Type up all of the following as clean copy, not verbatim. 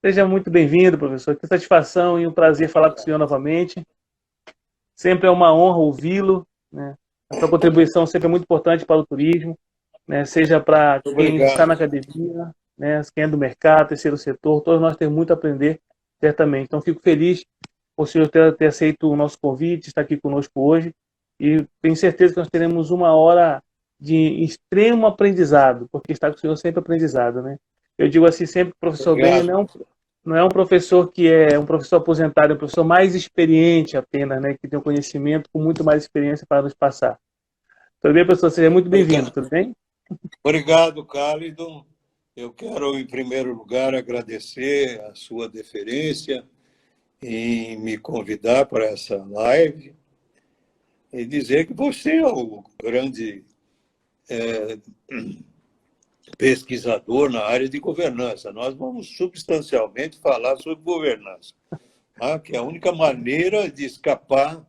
Seja muito bem-vindo, professor. Que satisfação e um prazer falar com o senhor novamente. Sempre é uma honra ouvi-lo, né? A sua contribuição sempre é muito importante para o turismo, né? Seja para quem está na Obrigado. academia, né? Quem é do mercado, terceiro setor, todos nós temos muito a aprender, certamente. Então, fico feliz por o senhor ter aceito o nosso convite, estar aqui conosco hoje, e tenho certeza que nós teremos uma hora de extremo aprendizado, porque estar com o senhor sempre é aprendizado, né? Eu digo assim sempre que o professor Benio Obrigado. não é um professor que é um professor aposentado, é um professor mais experiente apenas, né? Que tem um conhecimento com muito mais experiência para nos passar. Tudo bem, professor? Seja muito bem-vindo, Obrigado, tudo bem? obrigado, Cálido. Eu quero, em primeiro lugar, agradecer a sua deferência em me convidar para essa live e dizer que você é o grande pesquisador na área de governança. Nós vamos substancialmente falar sobre governança, tá? Que é a única maneira de escapar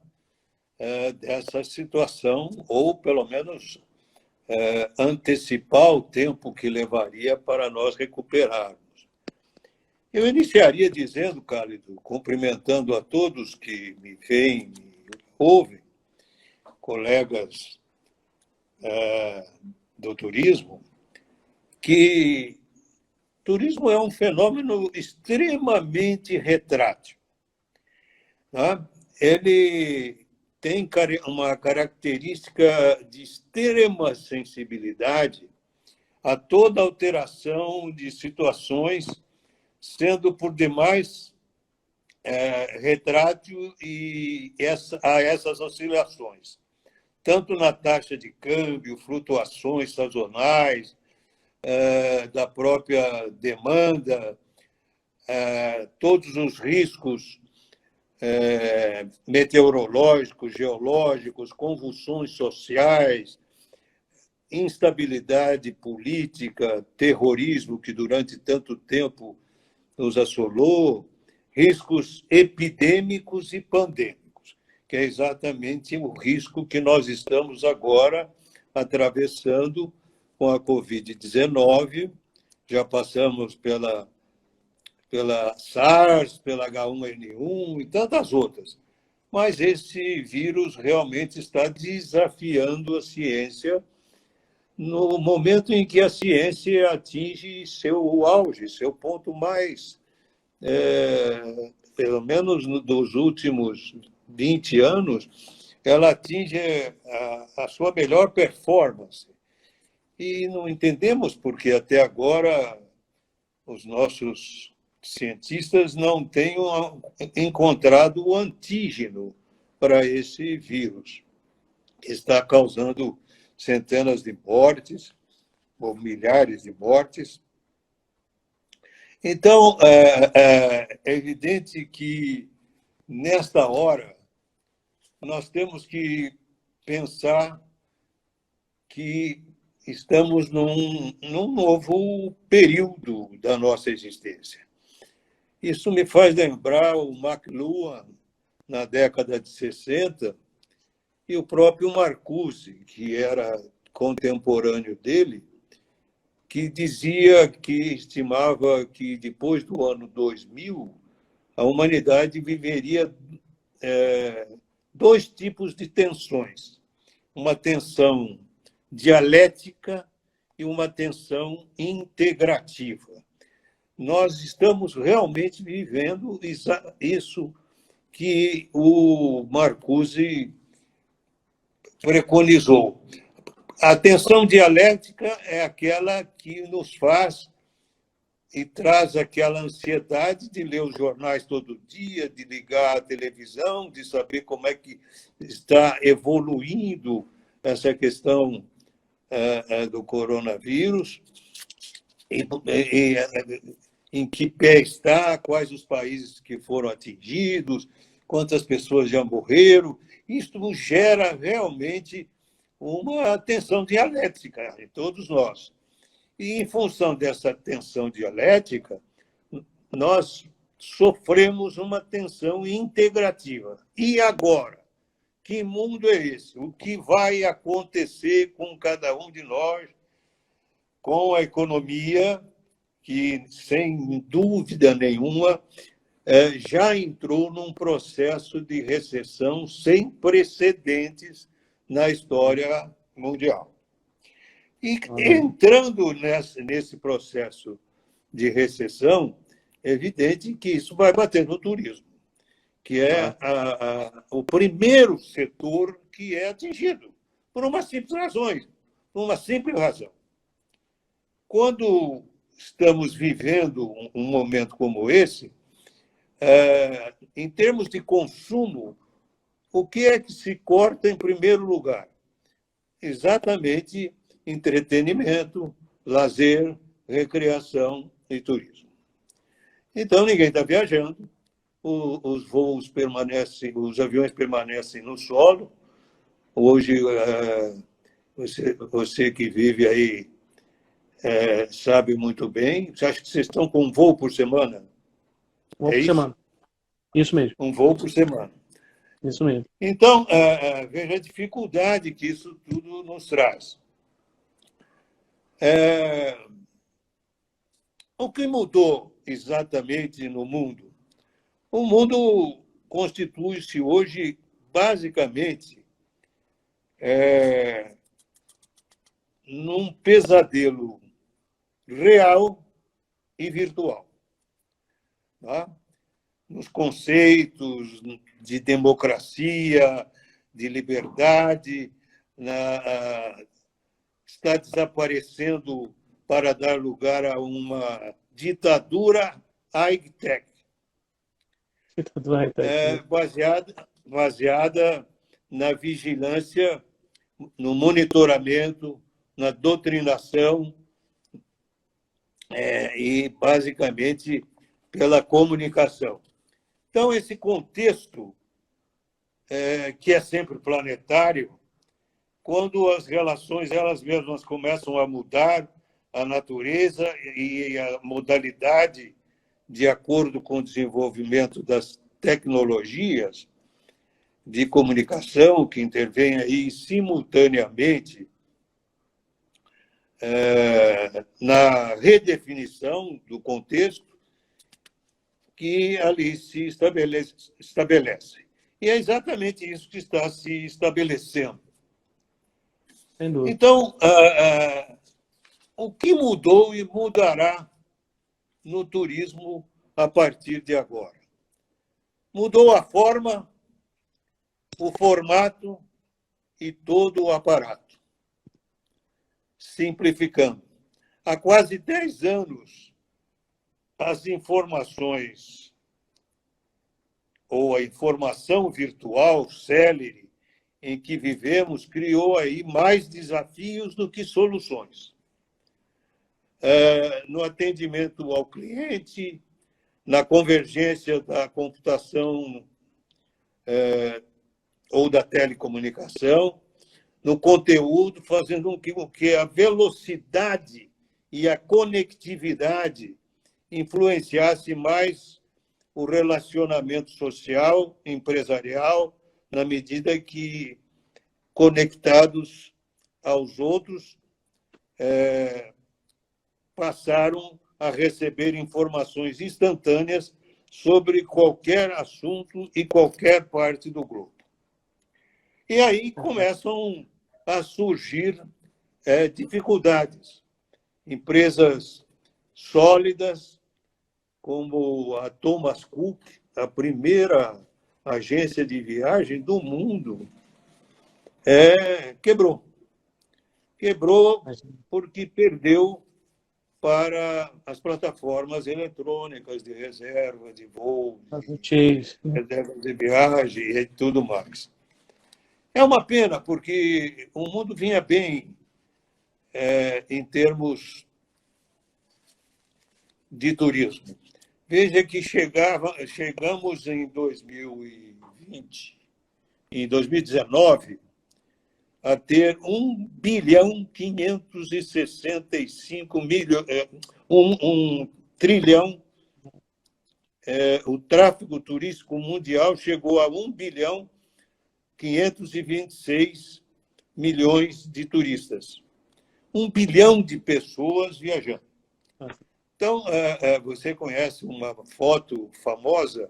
dessa situação, ou pelo menos antecipar o tempo que levaria para nós recuperarmos. Eu iniciaria dizendo, Cálido, cumprimentando a todos que me veem, me ouvem, colegas do turismo, que turismo é um fenômeno extremamente retrátil. Tá? Ele tem uma característica de extrema sensibilidade a toda alteração de situações, sendo por demais retrátil a essas oscilações, tanto na taxa de câmbio, flutuações sazonais, da própria demanda, todos os riscos meteorológicos, geológicos, convulsões sociais, instabilidade política, terrorismo que durante tanto tempo nos assolou, riscos epidêmicos e pandêmicos, que é exatamente o risco que nós estamos agora atravessando com a Covid-19. Já passamos pela SARS, pela H1N1 e tantas outras. Mas esse vírus realmente está desafiando a ciência no momento em que a ciência atinge seu auge, seu ponto mais, pelo menos dos últimos 20 anos, ela atinge a sua melhor performance. E não entendemos porque até agora os nossos cientistas não tenham encontrado o antígeno para esse vírus, que está causando centenas de mortes, ou milhares de mortes. Então, é evidente que, nesta hora, nós temos que pensar que estamos num novo período da nossa existência. Isso me faz lembrar o McLuhan, na década de 60, e o próprio Marcuse, que era contemporâneo dele, que dizia que estimava que depois do ano 2000 a humanidade viveria dois tipos de tensões: uma tensão dialética e uma tensão integrativa. Nós estamos realmente vivendo isso que o Marcuse preconizou. A tensão dialética é aquela que nos faz e traz aquela ansiedade de ler os jornais todo dia, de ligar a televisão, de saber como é que está evoluindo essa questão do coronavírus, em que pé está, quais os países que foram atingidos, quantas pessoas já morreram. Isto gera realmente uma tensão dialética em todos nós. E, em função dessa tensão dialética, nós sofremos uma tensão integrativa. E agora? Que mundo é esse? O que vai acontecer com cada um de nós, com a economia, que, sem dúvida nenhuma, já entrou num processo de recessão sem precedentes na história mundial. E entrando nesse processo de recessão, é evidente que isso vai bater no turismo, que é o primeiro setor que é atingido, por uma simples razão. Quando estamos vivendo um momento como esse, em termos de consumo, o que é que se corta em primeiro lugar? Exatamente entretenimento, lazer, recreação e turismo. Então, ninguém está viajando, os voos permanecem, os aviões permanecem no solo. Hoje, você que vive aí sabe muito bem. Você acha que vocês estão com um voo por semana? Um voo por semana. Isso mesmo. Um voo por semana. Isso mesmo. Então, veja a dificuldade que isso tudo nos traz. O que mudou exatamente no mundo? O mundo constitui-se hoje, basicamente, num pesadelo real e virtual. Tá? Nos conceitos de democracia, de liberdade, está desaparecendo para dar lugar a uma ditadura high-tech, baseada na vigilância, no monitoramento, na doutrinação e, basicamente, pela comunicação. Então, esse contexto, que é sempre planetário, quando as relações elas mesmas começam a mudar, a natureza e a modalidade de acordo com o desenvolvimento das tecnologias de comunicação que intervêm aí simultaneamente na redefinição do contexto que ali se estabelece. E é exatamente isso que está se estabelecendo. Então, o que mudou e mudará no turismo a partir de agora? Mudou a forma, o formato e todo o aparato. Simplificando, há quase 10 anos, as informações ou a informação virtual célere em que vivemos criou aí mais desafios do que soluções. No atendimento ao cliente, na convergência da computação ou da telecomunicação, no conteúdo, fazendo com que a velocidade e a conectividade influenciasse mais o relacionamento social, empresarial, na medida que, conectados aos outros, passaram a receber informações instantâneas sobre qualquer assunto e qualquer parte do globo. E aí começam a surgir dificuldades. Empresas sólidas, como a Thomas Cook, a primeira agência de viagem do mundo, quebrou. Quebrou porque perdeu para as plataformas eletrônicas de reserva de voo, reserva de viagem e tudo mais. É uma pena, porque o mundo vinha bem em termos de turismo. Veja que chegamos em 2020, em 2019, a ter 1 trilhão. O tráfego turístico mundial chegou a 1,526 bilhões de turistas. 1 bilhão de pessoas viajando. Então, você conhece uma foto famosa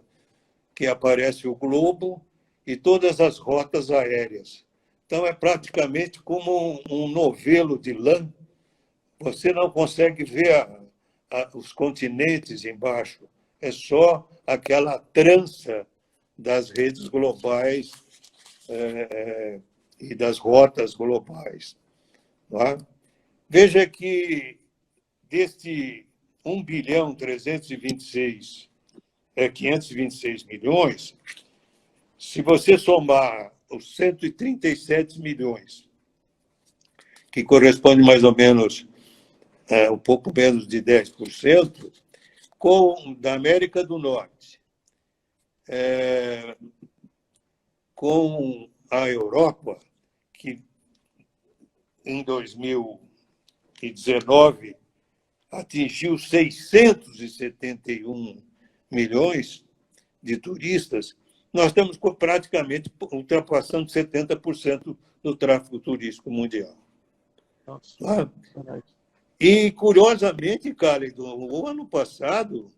que aparece o globo e todas as rotas aéreas. Então, é praticamente como um novelo de lã. Você não consegue ver os continentes embaixo. É só aquela trança das redes globais e das rotas globais. Não é? Veja que deste 1.326.526 milhões, se você somar os 137 milhões, que corresponde mais ou menos um pouco menos de 10%, da América do Norte, com a Europa, que em 2019 atingiu 671 milhões de turistas, nós estamos praticamente ultrapassando 70% do tráfego turístico mundial. Nossa, tá? E, curiosamente, Cálido, o ano passado,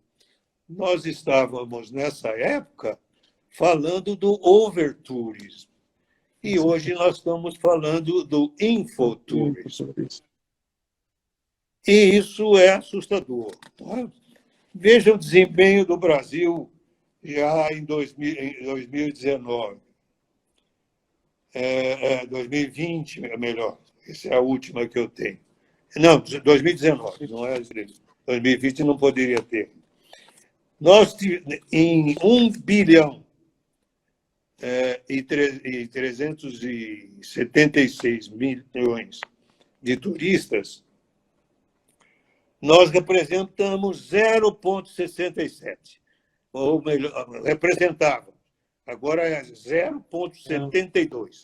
nós estávamos, nessa época, falando do overtourism. E hoje nós estamos falando do infotourism. E isso é assustador. Tá? Veja o desempenho do Brasil já em 2019. 2020, melhor. Essa é a última que eu tenho. Não, 2019, não é 2020, não poderia ter. Nós, em 1 bilhão e 376 milhões de turistas, nós representamos 0,67. Ou melhor, representávamos. Agora é 0,72.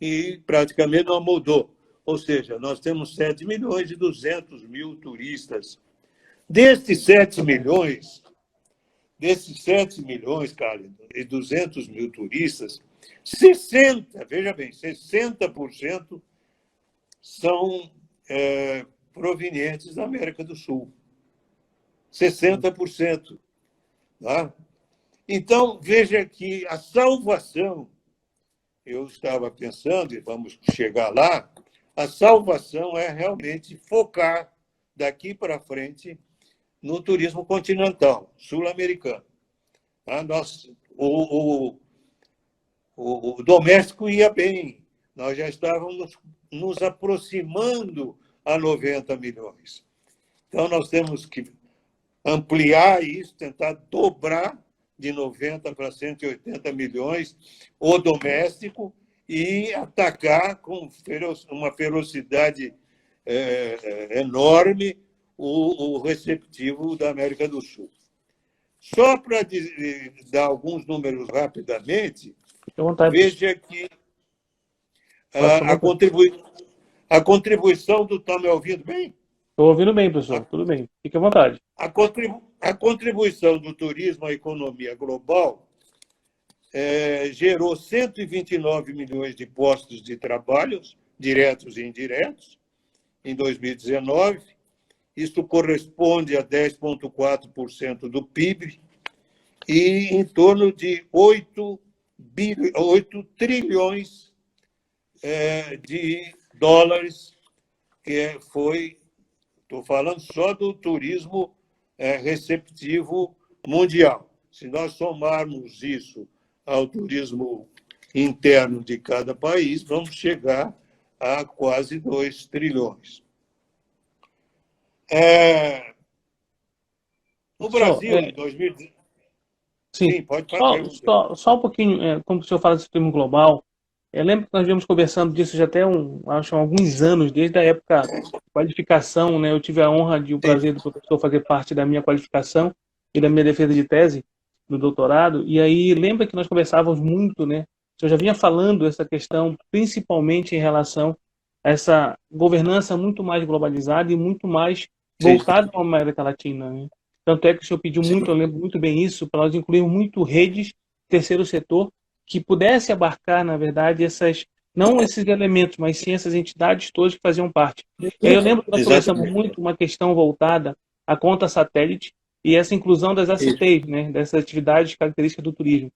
E praticamente não mudou. Ou seja, nós temos 7 milhões e 200 mil turistas. Desses 7 milhões, Cálido, e 200 mil turistas, 60%, veja bem, 60% são provenientes da América do Sul. 60%. Tá? Então, veja que a salvação, eu estava pensando, e vamos chegar lá, a salvação é realmente focar daqui para frente no turismo continental, sul-americano. Tá? O doméstico ia bem, nós já estávamos nos aproximando a 90 milhões. Então, nós temos que ampliar isso, tentar dobrar de 90 para 180 milhões o doméstico e atacar com uma ferocidade enorme o receptivo da América do Sul. Só para dar alguns números rapidamente, veja que a contribuição do... Está me ouvindo bem? Estou ouvindo bem, professor. Tudo bem. Fique à vontade. A contribuição do turismo à economia global gerou 129 milhões de postos de trabalho, diretos e indiretos, em 2019. Isso corresponde a 10,4% do PIB e em torno de 8 trilhões de dólares, que estou falando só do turismo receptivo mundial. Se nós somarmos isso ao turismo interno de cada país, vamos chegar a quase 2 trilhões. No Brasil, em 2019... Sim, pode falar. Só um pouquinho, como o senhor fala desse turismo global, eu lembro que nós viemos conversando disso já até acho, alguns anos, desde a época da qualificação, né? Eu tive a honra e o prazer do professor fazer parte da minha qualificação e da minha defesa de tese no doutorado, e aí lembra que nós conversávamos muito, né? O senhor já vinha falando essa questão, principalmente em relação a essa governança muito mais globalizada e muito mais voltada para a América Latina, né? Tanto é que o senhor pediu muito, eu lembro muito bem isso, para nós incluirmos muito redes, terceiro setor, que pudesse abarcar, na verdade, não esses elementos, mas sim essas entidades todas que faziam parte. E aí eu lembro que nós conversamos muito uma questão voltada a conta satélite e essa inclusão das ACTs, né, dessas atividades características do turismo.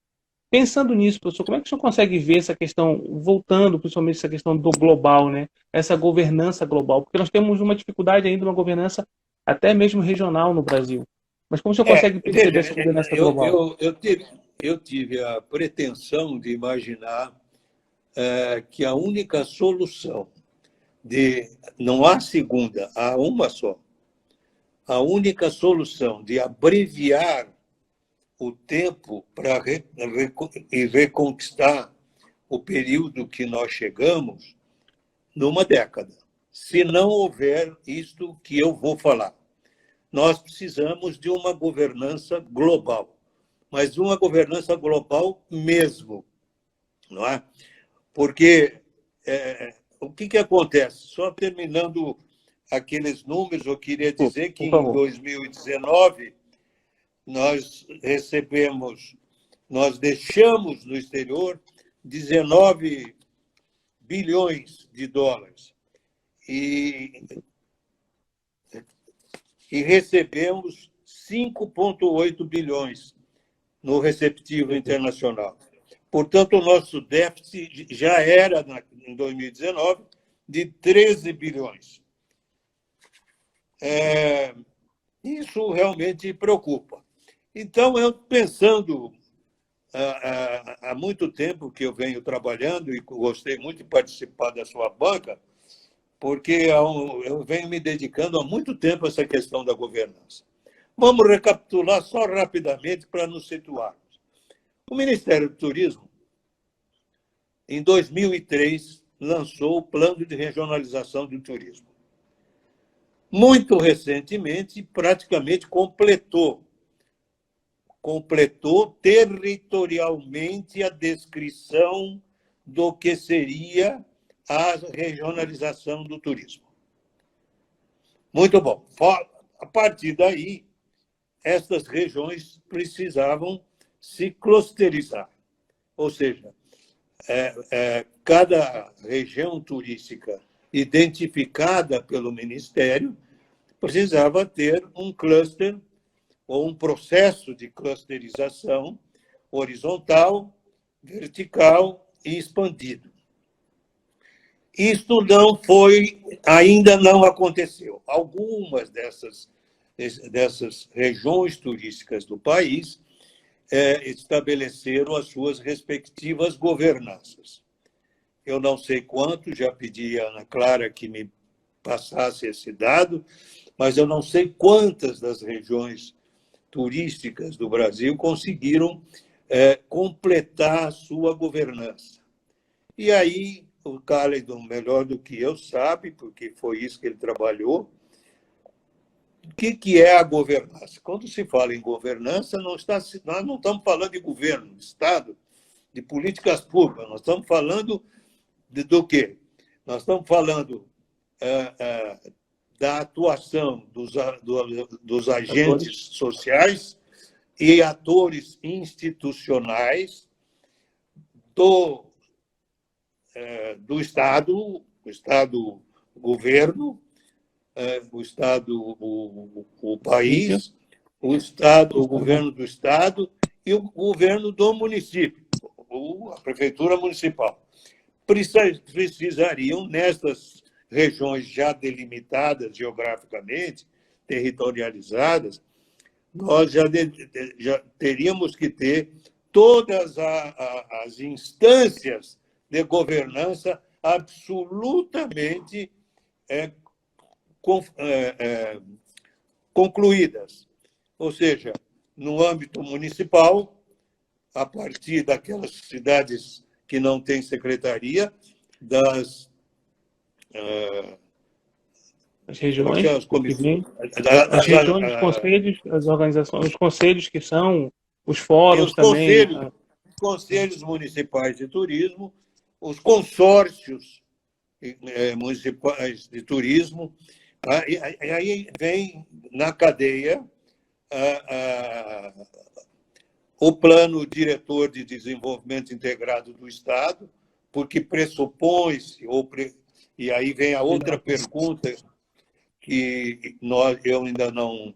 Pensando nisso, professor, como é que o senhor consegue ver essa questão, voltando principalmente essa questão do global, né, essa governança global? Porque nós temos uma dificuldade ainda, uma governança até mesmo regional no Brasil. Mas como o senhor consegue perceber Veja, essa governança global? eu tive a pretensão de imaginar que a única solução não há segunda, há uma só. A única solução de abreviar o tempo para reconquistar o período que nós chegamos numa década. Se não houver isto que eu vou falar, nós precisamos de uma governança global, mas uma governança global mesmo, não é? Porque o que acontece? Só terminando aqueles números, eu queria dizer que em 2019 nós deixamos no exterior 19 bilhões de dólares e recebemos 5,8 bilhões no receptivo internacional. Portanto, o nosso déficit já era, em 2019, de 13 bilhões. Isso realmente preocupa. Então, eu pensando há muito tempo que eu venho trabalhando e gostei muito de participar da sua banca, porque eu venho me dedicando há muito tempo a essa questão da governança. Vamos recapitular só rapidamente para nos situarmos. O Ministério do Turismo, em 2003, lançou o Plano de Regionalização do Turismo. Muito recentemente, praticamente completou territorialmente a descrição do que seria a regionalização do turismo. Muito bom. A partir daí, estas regiões precisavam se clusterizar, ou seja, cada região turística identificada pelo Ministério precisava ter um cluster ou um processo de clusterização horizontal, vertical e expandido. Isto ainda não aconteceu. Algumas dessas regiões turísticas do país estabeleceram as suas respectivas governanças. Eu não sei quanto, já pedi a Ana Clara que me passasse esse dado, mas eu não sei quantas das regiões turísticas do Brasil conseguiram completar a sua governança. E aí, o Caledon, melhor do que eu, sabe, porque foi isso que ele trabalhou, o que é a governança? Quando se fala em governança, nós não estamos falando de governo, de Estado, de políticas públicas, nós estamos falando do quê? Nós estamos falando da atuação dos agentes sociais e atores institucionais do Estado, o governo, o Estado, o país, o governo do Estado e o governo do município, a prefeitura municipal. Precisariam, nestas regiões já delimitadas geograficamente, territorializadas, nós já teríamos que ter todas as instâncias de governança absolutamente concluídas. Ou seja, no âmbito municipal, a partir daquelas cidades que não têm secretaria, as regiões, as regiões, os conselhos, as organizações, os conselhos que são os fóruns também. Os conselhos municipais de turismo, os consórcios municipais de turismo, e aí vem na cadeia o plano diretor de desenvolvimento integrado do Estado, porque pressupõe-se, e aí vem a outra pergunta que eu ainda não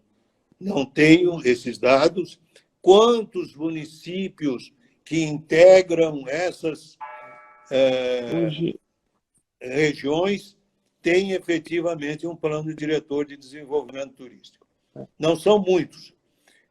não tenho esses dados. Quantos municípios que integram essas Hoje, regiões têm efetivamente um plano diretor de desenvolvimento turístico? Não são muitos.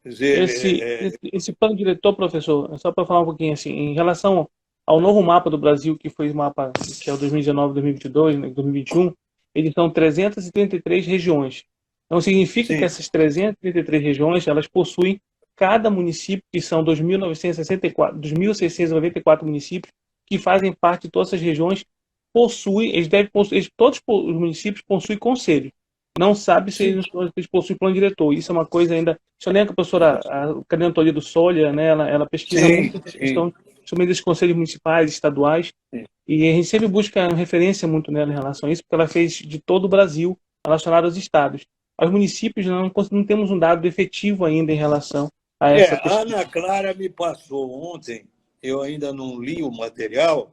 Quer dizer, esse plano diretor, professor, só para falar um pouquinho assim, em relação ao novo mapa do Brasil, que foi o mapa, que é o 2019, 2022, né, 2021, eles são 333 regiões. Então, significa que sim, essas 333 regiões, elas possuem, cada município, que são 2.964, 2.694 municípios, que fazem parte de todas essas regiões, possuem, eles devem possuir, todos os municípios possuem conselho. Não sabe se sim, eles possuem plano diretor. Isso é uma coisa ainda. Eu lembro que a professora Carolina Toledo Solia, né, ela pesquisa sim, muito essa sim, questão, principalmente dos conselhos municipais, estaduais, sim. e a gente sempre busca uma referência muito nela em relação a isso, porque ela fez de todo o Brasil relacionado aos estados. Aos municípios não temos um dado efetivo ainda em relação a essa A pesquisa. Ana Clara me passou ontem, eu ainda não li o material,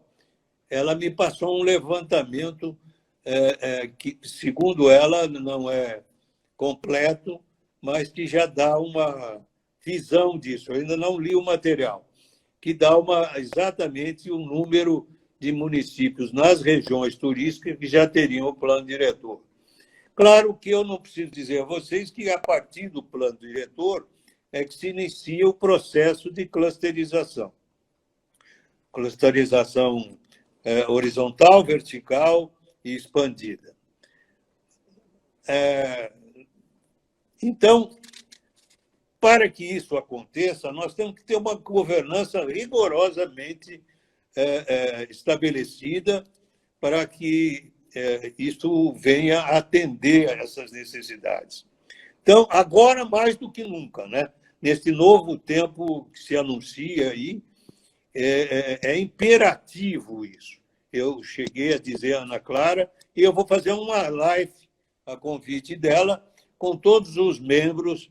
ela me passou um levantamento que, segundo ela, não é completo, mas que já dá uma visão disso. Eu ainda não li o material, que dá exatamente o número de municípios nas regiões turísticas que já teriam o plano diretor. Claro que eu não preciso dizer a vocês que, a partir do plano diretor, é que se inicia o processo de clusterização. Clusterização horizontal, vertical e expandida. Então, para que isso aconteça, nós temos que ter uma governança rigorosamente estabelecida para que isso venha a atender a essas necessidades. Então, agora mais do que nunca, né? Nesse novo tempo que se anuncia aí, é imperativo isso. Eu cheguei a dizer a Ana Clara, e eu vou fazer uma live a convite dela, com todos os membros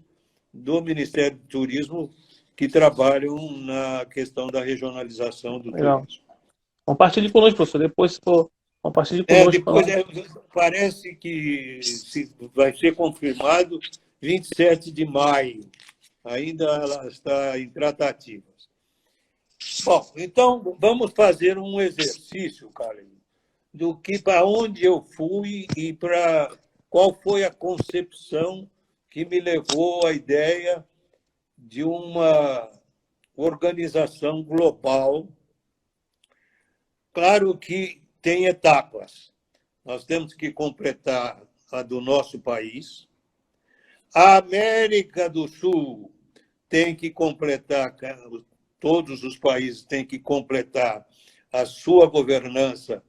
do Ministério do Turismo que trabalham na questão da regionalização do Legal. turismo. Compartilhe conosco, professor. Depois, se for, compartilhe conosco. Depois parece que vai ser confirmado 27 de maio. Ainda ela está em tratativas. Bom, então vamos fazer um exercício, Carlinhos, do que para onde eu fui e para qual foi a concepção que me levou à ideia de uma organização global. Claro que tem etapas. Nós temos que completar a do nosso país. A América do Sul tem que completar, todos os países têm que completar a sua governança.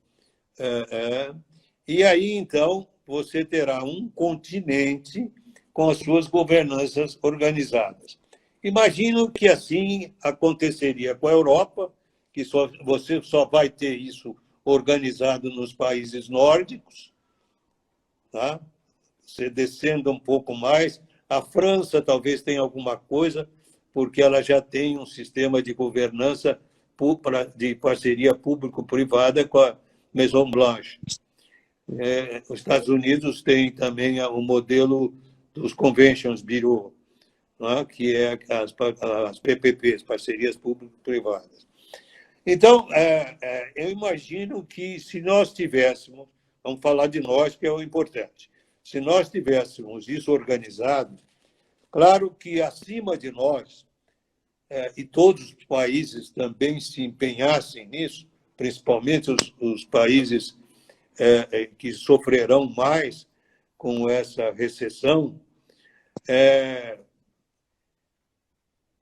E aí, então, você terá um continente com as suas governanças organizadas. Imagino que assim aconteceria com a Europa, que você só vai ter isso organizado nos países nórdicos, tá? Você descendo um pouco mais, a França talvez tenha alguma coisa, porque ela já tem um sistema de governança de parceria público-privada com a Maison Blanche. Os Estados Unidos tem também o modelo dos Conventions Bureau, né, que é as PPPs, parcerias público-privadas. Então, eu imagino que se nós tivéssemos, vamos falar de nós, que é o importante, se nós tivéssemos isso organizado, claro que acima de nós, e todos os países também se empenhassem nisso, principalmente os países que sofrerão mais com essa recessão,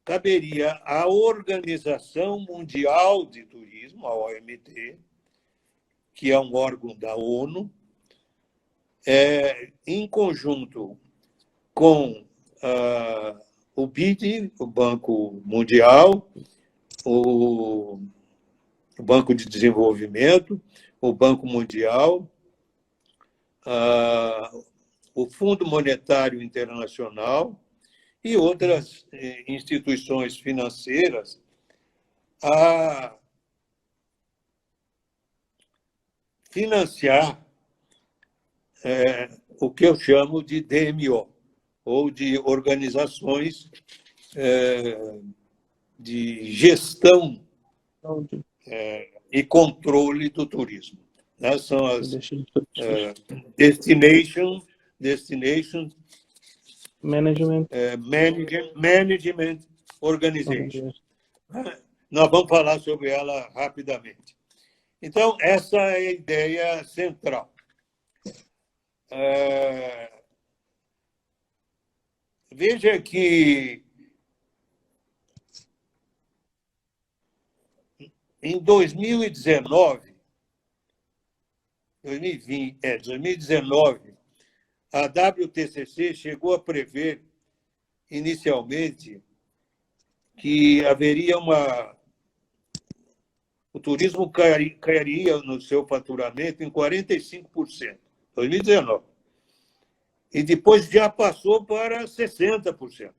caberia à Organização Mundial de Turismo, a OMT, que é um órgão da ONU, em conjunto com o BID, o Banco Mundial, o Banco de Desenvolvimento, o Banco Mundial, o Fundo Monetário Internacional e outras instituições financeiras a financiar o que eu chamo de DMO, ou de organizações de gestão e controle do turismo. Né? São as Destination Management Organization. Nós vamos falar sobre ela rapidamente. Então, essa é a ideia central. Veja que em 2019, a WTCC chegou a prever inicialmente que haveria o turismo cairia no seu faturamento em 45%, 2019. E depois já passou para 60%.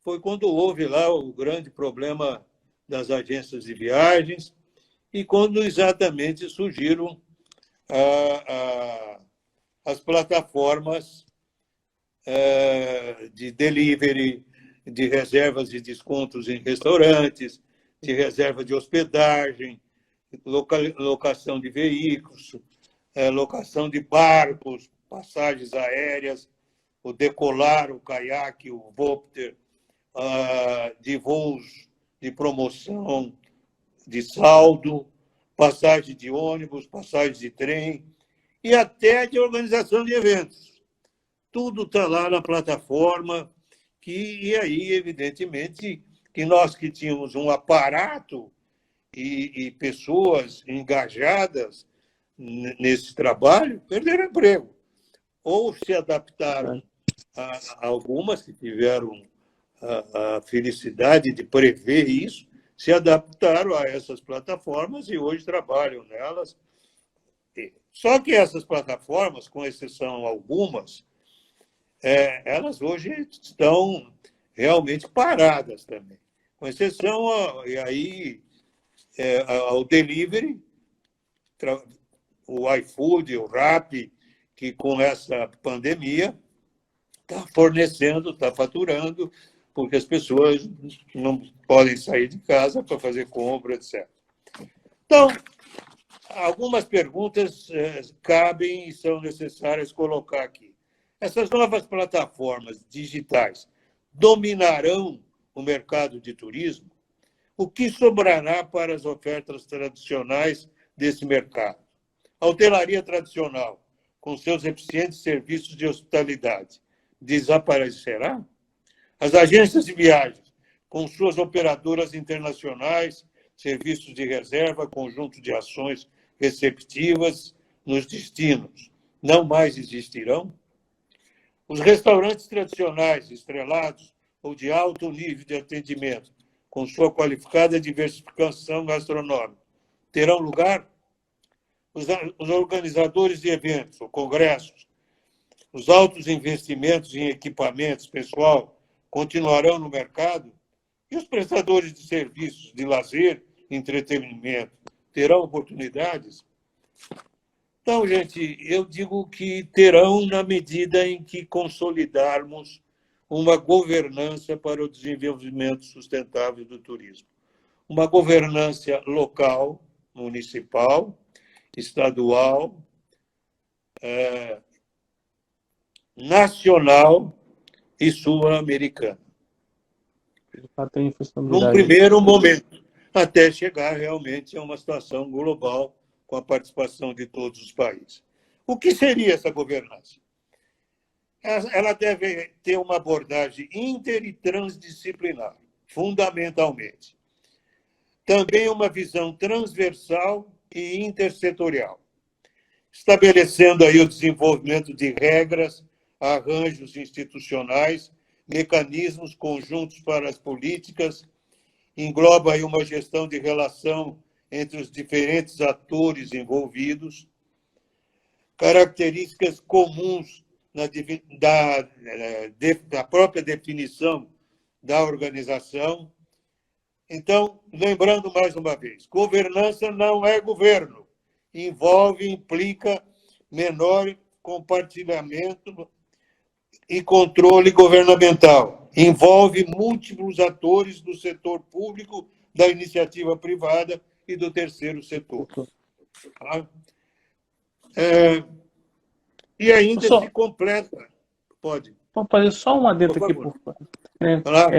Foi quando houve lá o grande problema das agências de viagens e quando exatamente surgiram as plataformas de delivery, de reservas e descontos em restaurantes, de reserva de hospedagem, locação de veículos, locação de barcos, passagens aéreas, o decolar, o caiaque, o vopter, de voos de promoção, de saldo, passagem de ônibus, passagem de trem e até de organização de eventos. Tudo está lá na plataforma, e aí, evidentemente, que nós que tínhamos um aparato e pessoas engajadas nesse trabalho, perderam emprego. Ou se adaptaram a algumas que tiveram a felicidade de prever isso, se adaptaram a essas plataformas e hoje trabalham nelas. Só que essas plataformas, com exceção algumas, elas hoje estão realmente paradas também. Com exceção ao delivery, o iFood, o Rappi, que com essa pandemia está fornecendo, está faturando, porque as pessoas não podem sair de casa para fazer compra, etc. Então, algumas perguntas cabem e são necessárias colocar aqui. Essas novas plataformas digitais dominarão o mercado de turismo? O que sobrará para as ofertas tradicionais desse mercado? A hotelaria tradicional, com seus eficientes serviços de hospitalidade, desaparecerá? As agências de viagens, com suas operadoras internacionais, serviços de reserva, conjunto de ações receptivas nos destinos, não mais existirão? Os restaurantes tradicionais, estrelados ou de alto nível de atendimento, com sua qualificada diversificação gastronômica, terão lugar? Os organizadores de eventos ou congressos, os altos investimentos em equipamentos, pessoal, continuarão no mercado? E os prestadores de serviços de lazer e entretenimento terão oportunidades? Então, gente, eu digo que terão na medida em que consolidarmos uma governança para o desenvolvimento sustentável do turismo. Uma governança local, municipal, estadual, nacional e sul-americana. Num primeiro momento, até chegar realmente a uma situação global com a participação de todos os países. O que seria essa governança? Ela deve ter uma abordagem inter e transdisciplinar, fundamentalmente. Também uma visão transversal e intersetorial, estabelecendo aí o desenvolvimento de regras, arranjos institucionais, mecanismos conjuntos para as políticas, engloba aí uma gestão de relação entre os diferentes atores envolvidos, características comuns da própria definição da organização. Então, lembrando mais uma vez, governança não é governo, implica menor compartilhamento, e controle governamental. Envolve múltiplos atores do setor público, da iniciativa privada e do terceiro setor. Tá? E ainda se completa. Pode. Vou fazer só um adendo aqui, por favor. Porque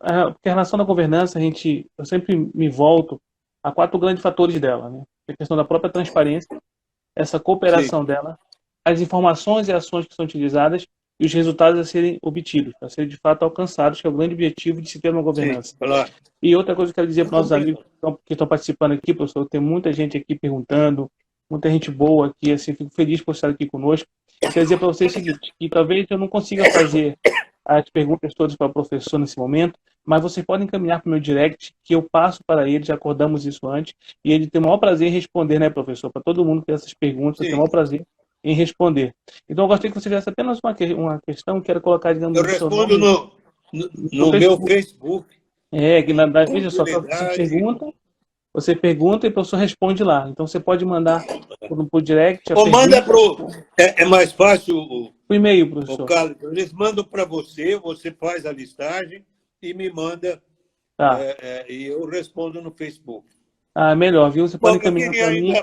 a relação da governança, eu sempre me volto a 4 grandes fatores dela, né? A questão da própria transparência, essa cooperação dela, as informações e ações que são utilizadas e os resultados a serem obtidos, a serem de fato alcançados, que é o grande objetivo de se ter uma governança. Claro. E outra coisa que eu quero dizer para os nossos amigos que estão participando aqui, professor, tem muita gente aqui perguntando, muita gente boa aqui, assim, fico feliz por estar aqui conosco. Eu quero dizer para vocês o seguinte, que talvez eu não consiga fazer as perguntas todas para o professor nesse momento, mas vocês podem encaminhar para o meu direct, que eu passo para ele, já acordamos isso antes, e ele tem o maior prazer em responder, né, professor? Para todo mundo que tem essas perguntas, tem o maior prazer em responder. Então, eu gostaria que você fizesse apenas uma questão, quero colocar, digamos, eu respondo no meu Facebook. Veja só, você pergunta e o professor responde lá. Então, você pode mandar por direct. Ou manda para o... É mais fácil o e-mail, professor. Eles mandam para você, você faz a listagem e me manda. E eu respondo no Facebook. Melhor, viu? Você pode encaminhar para mim,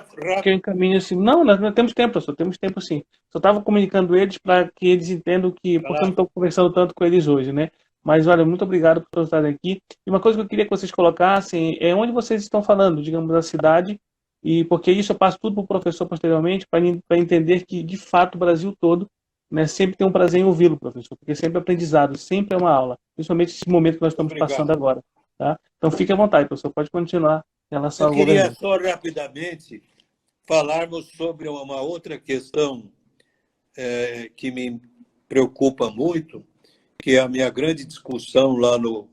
que eu encaminho assim. Não, nós não temos tempo, professor, temos tempo sim. Só estava comunicando eles para que eles entendam que, porque eu não estou conversando tanto com eles hoje, né? Mas, olha, muito obrigado por estarem aqui. E uma coisa que eu queria que vocês colocassem é onde vocês estão falando, digamos, da cidade, e porque isso eu passo tudo para o professor posteriormente, para entender que, de fato, o Brasil todo, né, sempre tem um prazer em ouvi-lo, professor, porque sempre é aprendizado, sempre é uma aula, principalmente esse momento que nós estamos passando agora. Tá? Então, fique à vontade, professor, pode continuar em relação ao governo. Eu queria só rapidamente falarmos sobre uma outra questão que me preocupa muito, que é a minha grande discussão lá no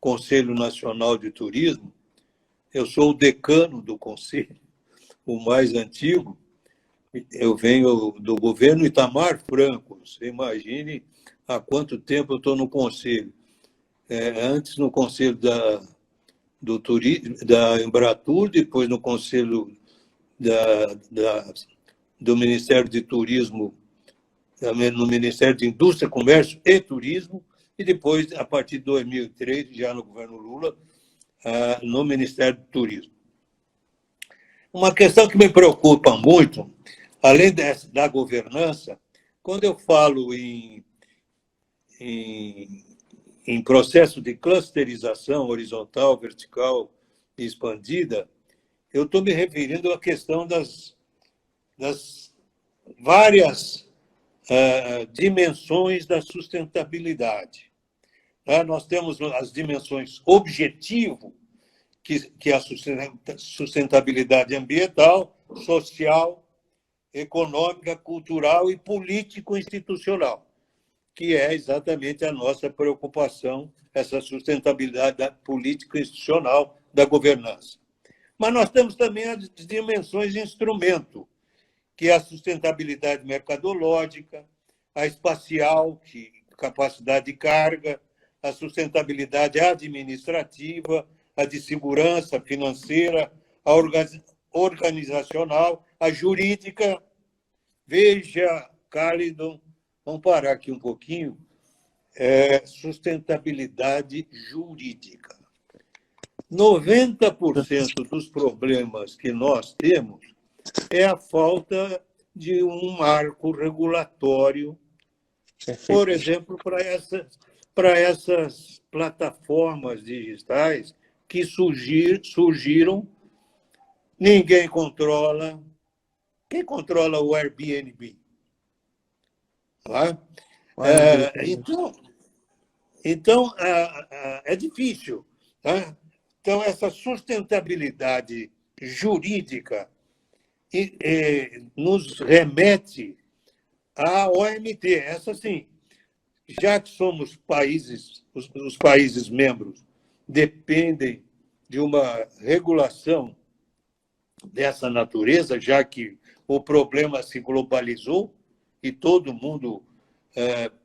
Conselho Nacional de Turismo. Eu sou o decano do conselho, o mais antigo. Eu venho do governo Itamar Franco. Você imagine há quanto tempo eu estou no conselho. Antes no conselho da Embratur, depois no conselho do Ministério de Turismo, no Ministério de Indústria, Comércio e Turismo, e depois, a partir de 2003, já no governo Lula, no Ministério do Turismo. Uma questão que me preocupa muito, além da governança, quando eu falo em processo de clusterização horizontal, vertical e expandida, eu estou me referindo à questão das várias dimensões da sustentabilidade. Nós temos as dimensões objetivo, que é a sustentabilidade ambiental, social, econômica, cultural e político-institucional, que é exatamente a nossa preocupação, essa sustentabilidade político-institucional da governança. Mas nós temos também as dimensões de instrumento, que é a sustentabilidade mercadológica, a espacial, capacidade de carga, a sustentabilidade administrativa, a de segurança financeira, a organizacional, a jurídica. Veja, Cálidon, vamos parar aqui um pouquinho, sustentabilidade jurídica. 90% dos problemas que nós temos é a falta de um marco regulatório, por exemplo, para essas plataformas digitais que surgiram, ninguém controla. Quem controla o Airbnb? Então, é difícil. Tá? Então, essa sustentabilidade jurídica nos remete à OMT. Essa sim, já que somos países, os países membros dependem de uma regulação dessa natureza, já que o problema se globalizou e todo mundo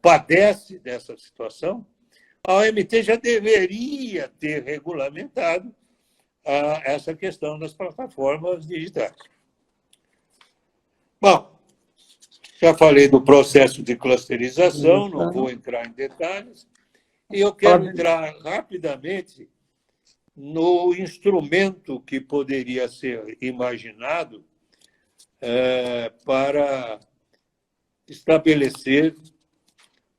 padece dessa situação, a OMT já deveria ter regulamentado essa questão das plataformas digitais. Bom, Já falei do processo de clusterização, não vou entrar em detalhes. E eu quero entrar rapidamente no instrumento que poderia ser imaginado para estabelecer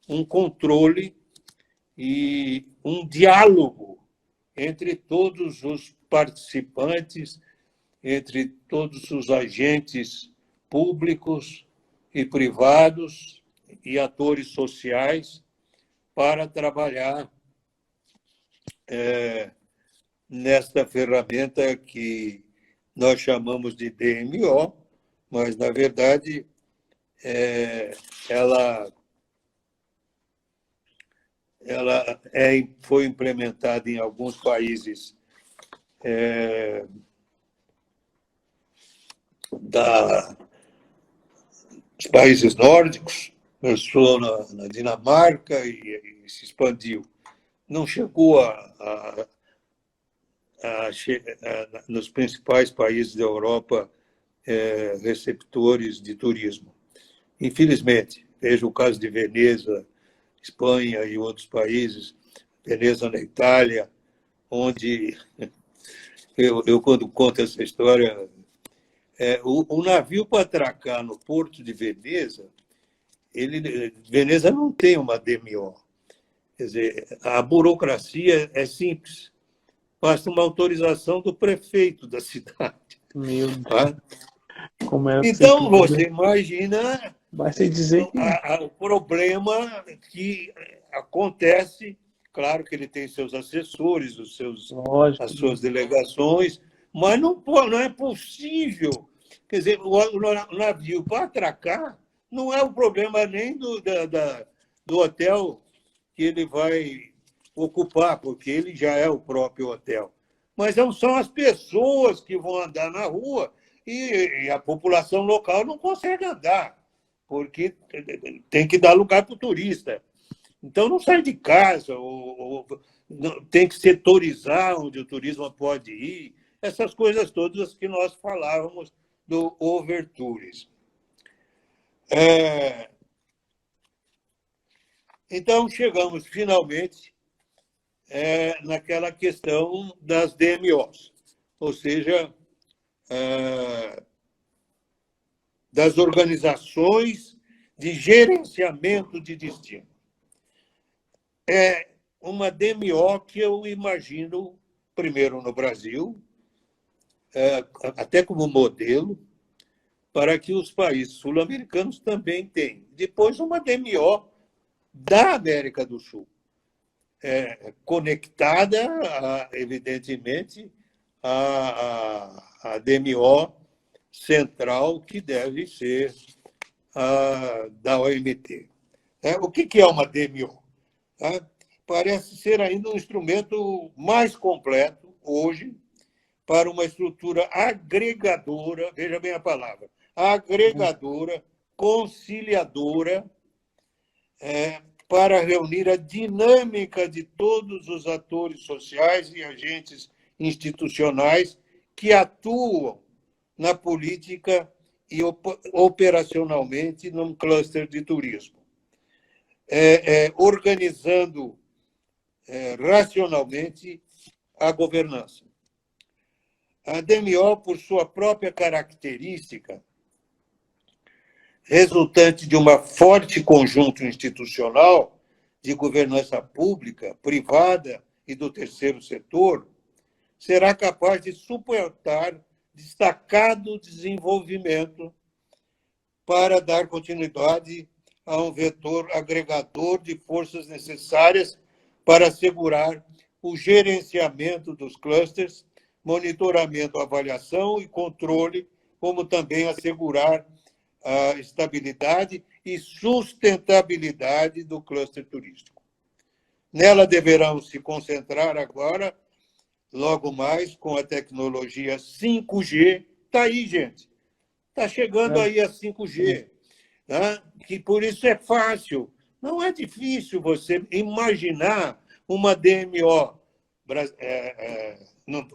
um controle e um diálogo entre todos os participantes, entre todos os agentes públicos e privados e atores sociais para trabalhar nesta ferramenta que nós chamamos de DMO, mas, na verdade, ela foi implementada em alguns países dos países nórdicos, começou na Dinamarca e se expandiu. Não chegou nos principais países da Europa receptores de turismo. Infelizmente, veja o caso de Veneza, Espanha e outros países, Veneza na Itália, onde eu quando conto essa história, o navio para atracar no porto de Veneza, Veneza não tem uma DMO. Quer dizer, a burocracia é simples. Basta uma autorização do prefeito da cidade. Meu Deus. Tá? Como é Então, você imagina basta dizer que... o problema que acontece. Claro que ele tem seus assessores, as suas delegações, mas não é possível. Quer dizer, o navio para atracar não é o problema nem do hotel que ele vai ocupar, porque ele já é o próprio hotel. Mas são as pessoas que vão andar na rua e a população local não consegue andar, porque tem que dar lugar para o turista. Então, não sai de casa, ou tem que setorizar onde o turismo pode ir, essas coisas todas que nós falávamos do overtourism. Então, chegamos finalmente naquela questão das DMOs, ou seja, das organizações de gerenciamento de destino. É uma DMO que eu imagino, primeiro no Brasil, até como modelo, para que os países sul-americanos também tenham. Depois, uma DMO da América do Sul, conectada, evidentemente, à DMO central, que deve ser a da OMT. O que é uma DMO? Parece ser ainda um instrumento mais completo, hoje, para uma estrutura agregadora, veja bem a palavra, agregadora, conciliadora, para reunir a dinâmica de todos os atores sociais e agentes institucionais que atuam na política e operacionalmente num cluster de turismo. Organizando racionalmente a governança. A DMO, por sua própria característica, resultante de uma forte conjunto institucional de governança pública, privada e do terceiro setor, será capaz de suportar destacado desenvolvimento para dar continuidade a um vetor agregador de forças necessárias para assegurar o gerenciamento dos clusters, monitoramento, avaliação e controle, como também assegurar a estabilidade e sustentabilidade do cluster turístico. Nela deverão se concentrar agora, logo mais, com a tecnologia 5G. Está aí, gente. Está chegando aí a 5G. Tá? Que por isso é fácil. Não é difícil você imaginar uma DMO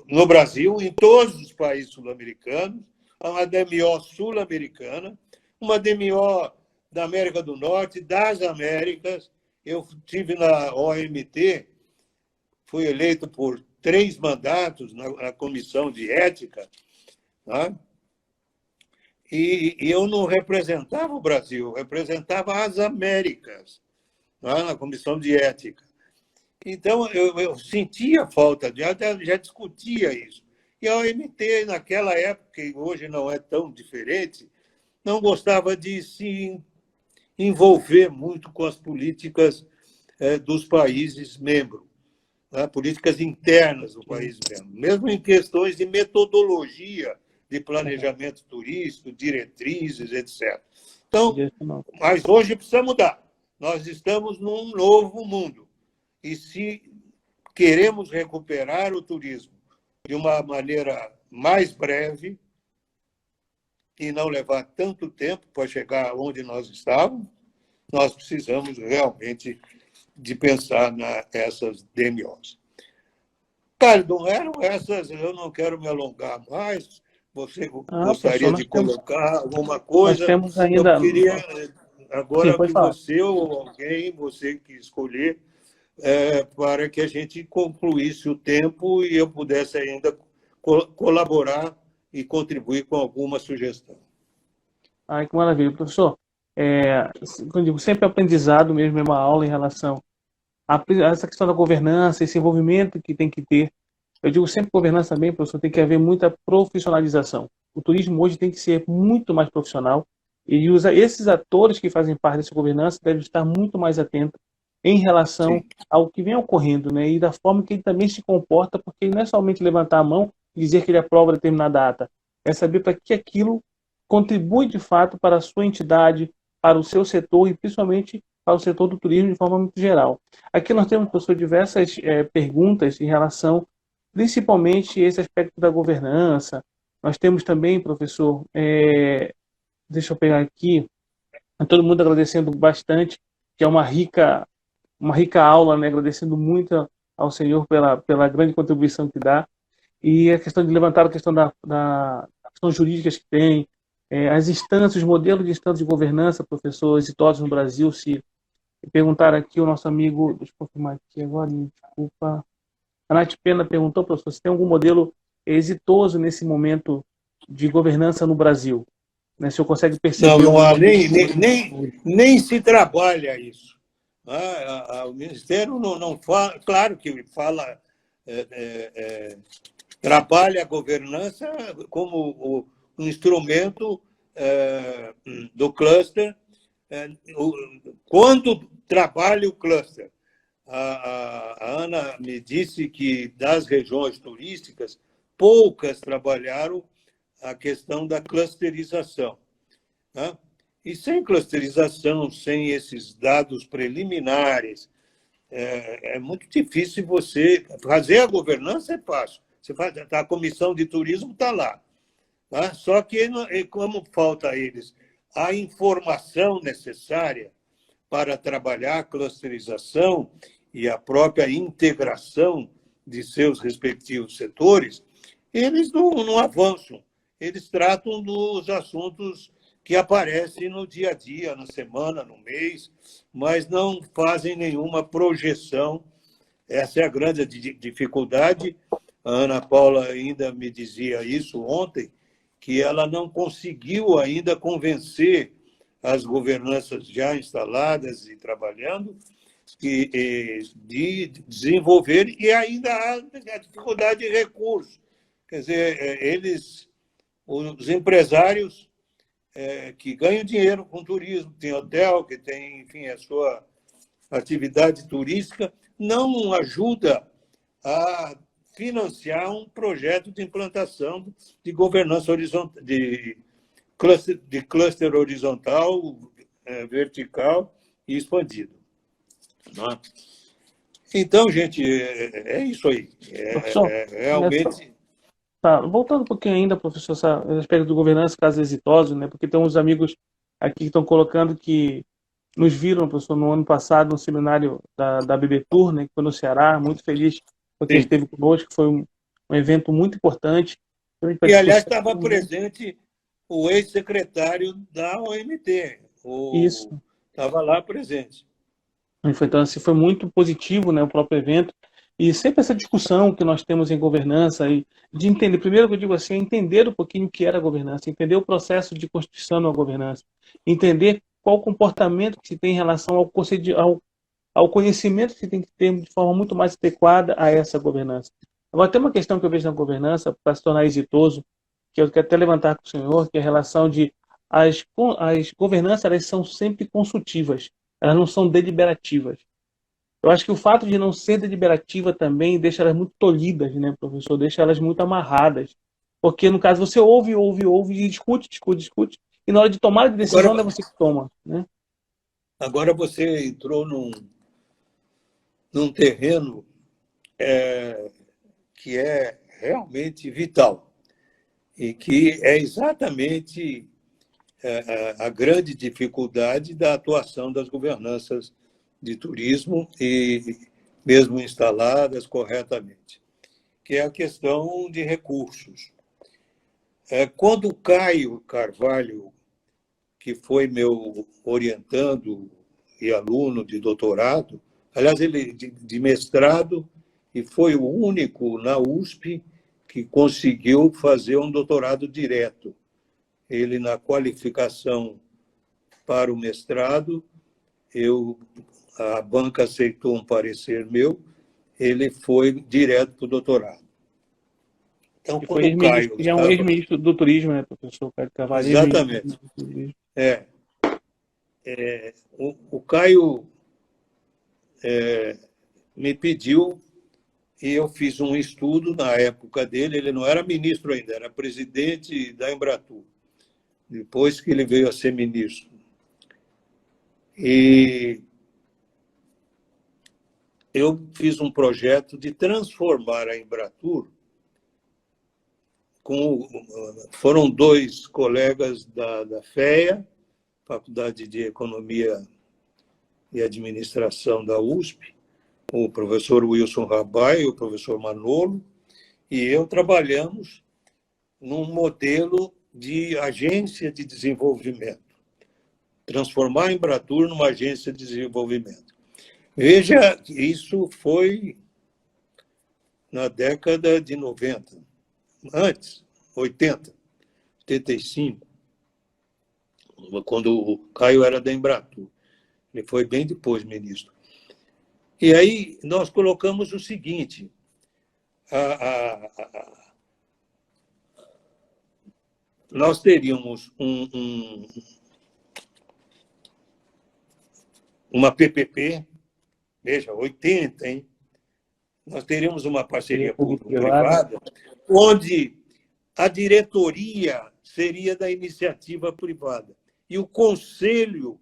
no Brasil, em todos os países sul-americanos, uma DMO sul-americana, uma DMO da América do Norte, das Américas. Eu estive na OMT, fui eleito por 3 mandatos na Comissão de Ética, tá? E eu não representava o Brasil, eu representava as Américas, tá? Na Comissão de Ética. Então, eu sentia falta, já discutia isso. E a OMT, naquela época, e hoje não é tão diferente, não gostava de se envolver muito com as políticas dos países membros, né? Políticas internas do país membro, mesmo em questões de metodologia de planejamento turístico, diretrizes, etc. Então, mas hoje precisa mudar. Nós estamos num novo mundo. E se queremos recuperar o turismo de uma maneira mais breve e não levar tanto tempo para chegar onde nós estávamos, nós precisamos realmente de pensar nessas DMOs. Carlos, eram essas, eu não quero me alongar mais. Você gostaria de colocar alguma coisa? Nós temos ainda... Eu queria agora Sim, que você ou alguém, você que escolher, para que a gente concluísse o tempo e eu pudesse ainda colaborar e contribuir com alguma sugestão. Ai, que maravilha, professor. Eu digo, sempre aprendizado mesmo, é uma aula em relação a essa questão da governança, esse envolvimento que tem que ter. Eu digo sempre governança também, professor, tem que haver muita profissionalização. O turismo hoje tem que ser muito mais profissional e esses atores que fazem parte dessa governança devem estar muito mais atentos em relação Sim. ao que vem ocorrendo, né? E da forma que ele também se comporta, porque não é somente levantar a mão e dizer que ele aprova determinada ata, é saber para que aquilo contribui de fato para a sua entidade, para o seu setor e principalmente para o setor do turismo de forma muito geral. Aqui nós temos, professor, diversas perguntas em relação, principalmente, esse aspecto da governança. Nós temos também, professor, deixa eu pegar aqui, todo mundo agradecendo bastante, que é uma rica aula, né? Agradecendo muito ao senhor pela grande contribuição que dá. E a questão de levantar a questão da questão jurídicas que tem, as instâncias, os modelos de instâncias de governança, professor, exitosos no Brasil, se perguntar aqui o nosso amigo, deixa eu confirmar aqui agora, desculpa, a Nath Pena perguntou, professor, se tem algum modelo exitoso nesse momento de governança no Brasil, né? Se o senhor consegue perceber... Não há, nem se trabalha isso. O Ministério não fala, claro que fala, trabalha a governança como um instrumento do cluster. Quando trabalha o cluster? A Ana me disse que das regiões turísticas, poucas trabalharam a questão da clusterização, né? E sem clusterização, sem esses dados preliminares, é muito difícil você fazer a governança, é fácil. Você faz, a comissão de turismo está lá, tá? Só que como falta a eles a informação necessária para trabalhar a clusterização e a própria integração de seus respectivos setores, eles não avançam. Eles tratam dos assuntos que aparecem no dia a dia, na semana, no mês, mas não fazem nenhuma projeção. Essa é a grande dificuldade. A Ana Paula ainda me dizia isso ontem, que ela não conseguiu ainda convencer as governanças já instaladas e trabalhando de desenvolver, e ainda há a dificuldade de recursos. Quer dizer, os empresários que ganham dinheiro com turismo, tem hotel, que tem, enfim, a sua atividade turística, não ajuda a financiar um projeto de implantação de governança horizontal, de cluster horizontal, vertical e expandido. Então, gente, é isso aí. Realmente... Tá, voltando um pouquinho ainda, professor, esse aspecto de governança, casos exitosos, né? Porque tem uns amigos aqui que estão colocando que nos viram, professor, no ano passado, no seminário da BB Tour, né, que foi no Ceará, muito feliz porque esteve conosco, que foi um evento muito importante. E, aliás, estava presente o ex-secretário da OMT, Isso. Estava lá presente. Então, assim, foi muito positivo, né, o próprio evento. E sempre essa discussão que nós temos em governança, e de entender, primeiro que eu digo assim, é entender um pouquinho o que era a governança, entender o processo de constituição da governança, entender qual o comportamento que se tem em relação ao conhecimento que se tem que ter de forma muito mais adequada a essa governança. Agora, tem uma questão que eu vejo na governança, para se tornar exitoso, que eu quero até levantar com o senhor, que é a relação de as governanças, elas são sempre consultivas, elas não são deliberativas. Eu acho que o fato de não ser deliberativa também deixa elas muito tolhidas, né, professor? Deixa elas muito amarradas. Porque, no caso, você ouve, ouve, ouve, e discute, discute, discute, e na hora de tomar a decisão, não é você que toma, né? Agora você entrou num terreno que é realmente vital e que é exatamente a grande dificuldade da atuação das governanças de turismo e mesmo instaladas corretamente, que é a questão de recursos. Quando o Caio Carvalho, que foi meu orientando e aluno de doutorado, aliás, ele de mestrado, e foi o único na USP que conseguiu fazer um doutorado direto. Ele, na qualificação para o mestrado, a banca aceitou um parecer meu, ele foi direto para o doutorado. Então, E quando o Caio é um estava... ex-ministro do turismo, né, professor Caio Carvalho? Exatamente. O Caio me pediu e eu fiz um estudo na época dele. Ele não era ministro ainda, era presidente da Embratur, depois que ele veio a ser ministro. E eu fiz um projeto de transformar a Embratur. Foram dois colegas da FEA, Faculdade de Economia e Administração da USP, o professor Wilson Rabai e o professor Manolo, e eu trabalhamos num modelo de agência de desenvolvimento, transformar a Embratur numa agência de desenvolvimento. Veja que isso foi na década de 90, antes, 80, 85, quando o Caio era da Embratur. Ele foi bem depois ministro. E aí nós colocamos o seguinte: nós teríamos uma PPP, veja, 80, hein? Nós teríamos uma parceria público-privada, onde a diretoria seria da iniciativa privada e o conselho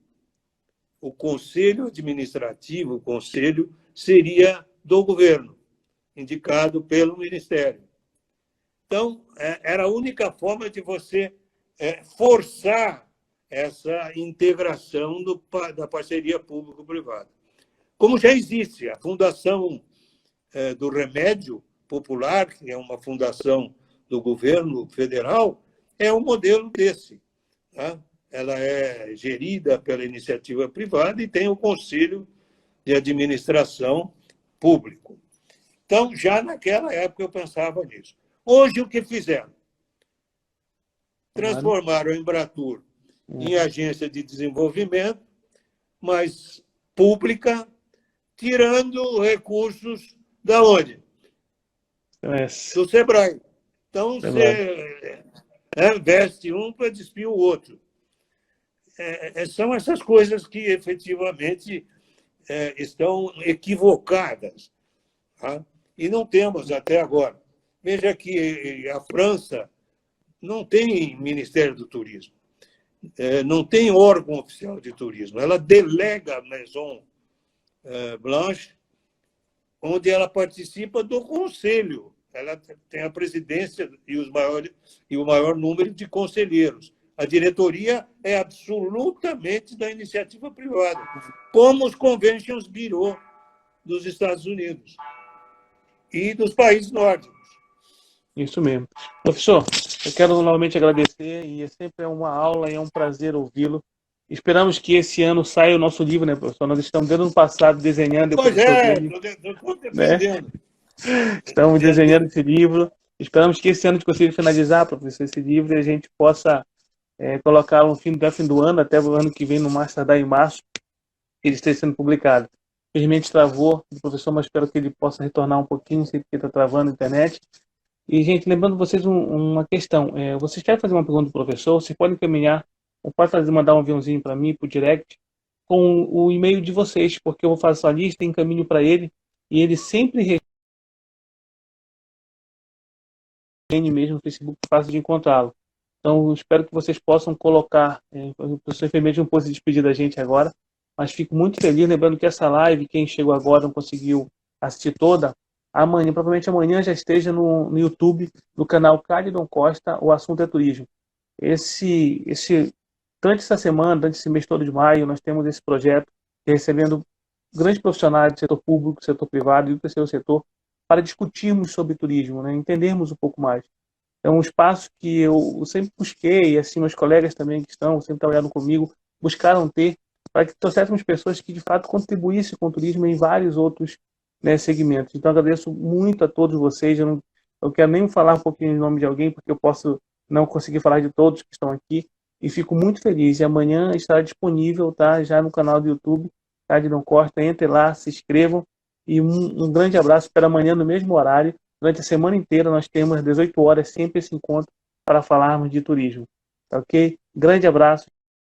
administrativo, o conselho seria do governo, indicado pelo Ministério. Então, era a única forma de você forçar essa integração da parceria público-privada. Como já existe a Fundação do Remédio Popular, que é uma fundação do governo federal, é um modelo desse. Tá? Ela é gerida pela iniciativa privada e tem o conselho de administração público. Então, já naquela época eu pensava nisso. Hoje, o que fizeram? Transformaram a Embratur em agência de desenvolvimento, mas pública, tirando recursos da onde? Do Sebrae. Então, você veste um para despir o outro. São essas coisas que efetivamente estão equivocadas. Tá? E não temos até agora. Veja que a França não tem Ministério do Turismo, não tem órgão oficial de turismo. Ela delega a Maison Blanche, onde ela participa do conselho. Ela tem a presidência e o maior número de conselheiros. A diretoria é absolutamente da iniciativa privada, como os Conventions Bureau dos Estados Unidos e dos países nórdicos. Isso mesmo. Professor, eu quero novamente agradecer, e sempre é uma aula e é um prazer ouvi-lo. Esperamos que esse ano saia o nosso livro, né, professor? Nós estamos desde o ano passado desenhando, Pois professor é, dele, estou né? defendendo. Estamos desenhando esse livro. Esperamos que esse ano a gente consiga finalizar, professor, esse livro e a gente possa colocá-lo até fim do ano, até o ano que vem, no mais tardar em março, ele esteja sendo publicado. Infelizmente travou o professor, mas espero que ele possa retornar um pouquinho, não sei porque está travando a internet. E, gente, lembrando vocês uma questão. Vocês querem fazer uma pergunta para o professor? Vocês podem encaminhar, ou pode mandar um aviãozinho para mim, para o direct, com o e-mail de vocês, porque eu vou fazer essa lista, encaminho para ele, e ele sempre mesmo no Facebook, fácil de encontrá-lo. Então, espero que vocês possam colocar. O professor enfermeiro não pôde se despedir da gente agora, mas fico muito feliz, lembrando que essa live, quem chegou agora não conseguiu assistir toda, amanhã, provavelmente amanhã já esteja no YouTube, no canal Cálidon Costa, o assunto é turismo. Durante essa semana, durante esse mês todo de maio, nós temos esse projeto recebendo grandes profissionais do setor público, do setor privado e do terceiro setor para discutirmos sobre turismo, né? Entendermos um pouco mais. É um espaço que eu sempre busquei, assim, meus colegas também que estão sempre trabalhando comigo, buscaram ter, para que trouxéssemos pessoas que de fato contribuíssem com o turismo em vários outros, né, segmentos. Então agradeço muito a todos vocês, eu quero nem falar um pouquinho em nome de alguém, porque eu posso não conseguir falar de todos que estão aqui, e fico muito feliz. E amanhã estará disponível, tá, já no canal do YouTube, Cádidon Costa, entre lá, se inscrevam, e um grande abraço para amanhã no mesmo horário. Durante a semana inteira nós temos às 18 horas sempre esse encontro para falarmos de turismo. Tá ok? Grande abraço.